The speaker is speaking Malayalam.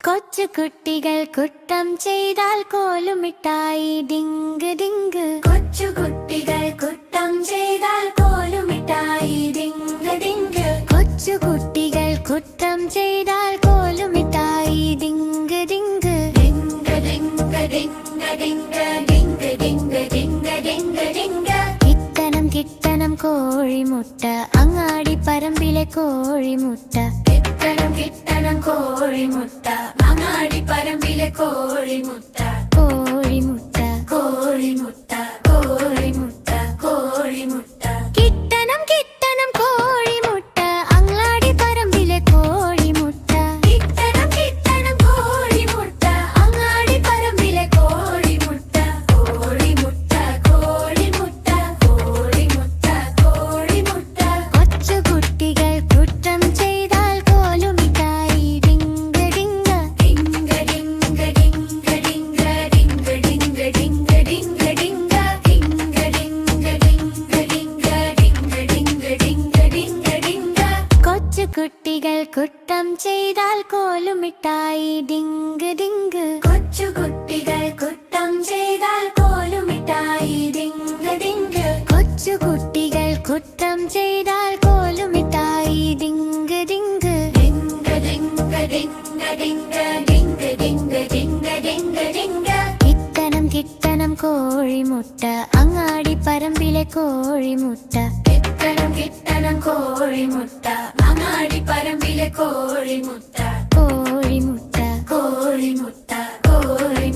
കൊച്ചുകുട്ടികൾ കുട്ടം ചെയ്താൽ കോലുമിഠായി ഡിങ്ക് ഡിങ്ക്. കൊച്ചുകുട്ടികൾ കുട്ടം ചെയ്താൽ കോലുമിഠായി ഡിങ്ക് ഡിങ്ക്. കൊച്ചുകുട്ടികൾ കുട്ടം ചെയ്താൽ കോലുമിഠായി ഡിങ്ക് ഡിങ്ക്. ഡിങ്ക് ഡിങ്ക് ഡിങ്ക് ഡിങ്ക് ഡിങ്ക് ഡിങ്ക് ഡിങ്ക് ഡിങ്ക് ഡിങ്ക്. കിട്ടണം കിട്ടണം കോഴിമുട്ട അങ്ങാടിപ്പറമ്പിലെ കോഴിമുട്ട. കിട്ടണം കിട്ടണം കോഴിമുട്ട അങ്ങാടിപ്പറമ്പിലെ കോഴിമുട്ട. കോഴിമുട്ട കോഴിമുട്ട കോഴിമുട്ട കോഴിമുട്ട. കിട്ടണം കിട്ടണം കോഴിമുട്ട അങ്ങാടിപ്പറമ്പിലെ കോഴിമുട്ട. കിട്ടണം കിട്ടണം കോഴിമുട്ട അങ്ങാടിപ്പറമ്പിലെ കോഴിമുട്ട. കോഴിമുട്ട കോഴിമുട്ട കോഴിമുട്ട കോഴിമുട്ട. കൊച്ചുകുട്ടികൾ കുട്ടം ചെയ്താൽ കോലുമിഠായി ഡിങ്ക് ഡിങ്ക്. ഡിങ്ക് ഡിങ്ക് ഡിങ്ക് ഡിങ്ക് ഡിങ്ക് ഡിങ്ക് ഡിങ്ക് ഡിങ്ക് ഡിങ്ക്. ഡിങ്ക് ഡിങ്ക് ഡിങ്ക് ഡിങ്ക് ഡിങ്ക് ഡിങ്ക് ഡിങ്ക് ഡിങ്ക് ഡിങ്ക്. കൊച്ചുകുട്ടികൾ കുട്ടം ചെയ്താൽ കോലുമിഠായി ഡിങ്ക് ഡിങ്ക്. കൊച്ചുകുട്ടികൾ കുട്ടം ചെയ്താൽ കോലുമിഠായി ഡിങ്ക് ഡിങ്ക്. കൊച്ചുകുട്ടികൾ കുട്ടം ചെയ്താൽ കോലുമിഠായി ഡിങ്ക് ഡിങ്ക്. ഡിങ്ക് ഡിങ്ക് ഡിങ്ക് ഡിങ്ക് ഡിങ്ക് ഡിങ്ക് ഡിങ്ക് ഡിങ്ക് ഡിങ്ക്. കിട്ടണം കിട്ടണം കോഴിമുട്ട അങ്ങാടിപ്പറമ്പിലെ കോഴിമുട്ട. കിട്ടണം കിട്ടണം കോഴിമുട്ട അങ്ങാടിപ്പറമ്പിലെ കോഴിമുട്ട. കോഴിമുട്ട കോഴിമുട്ട കോഴി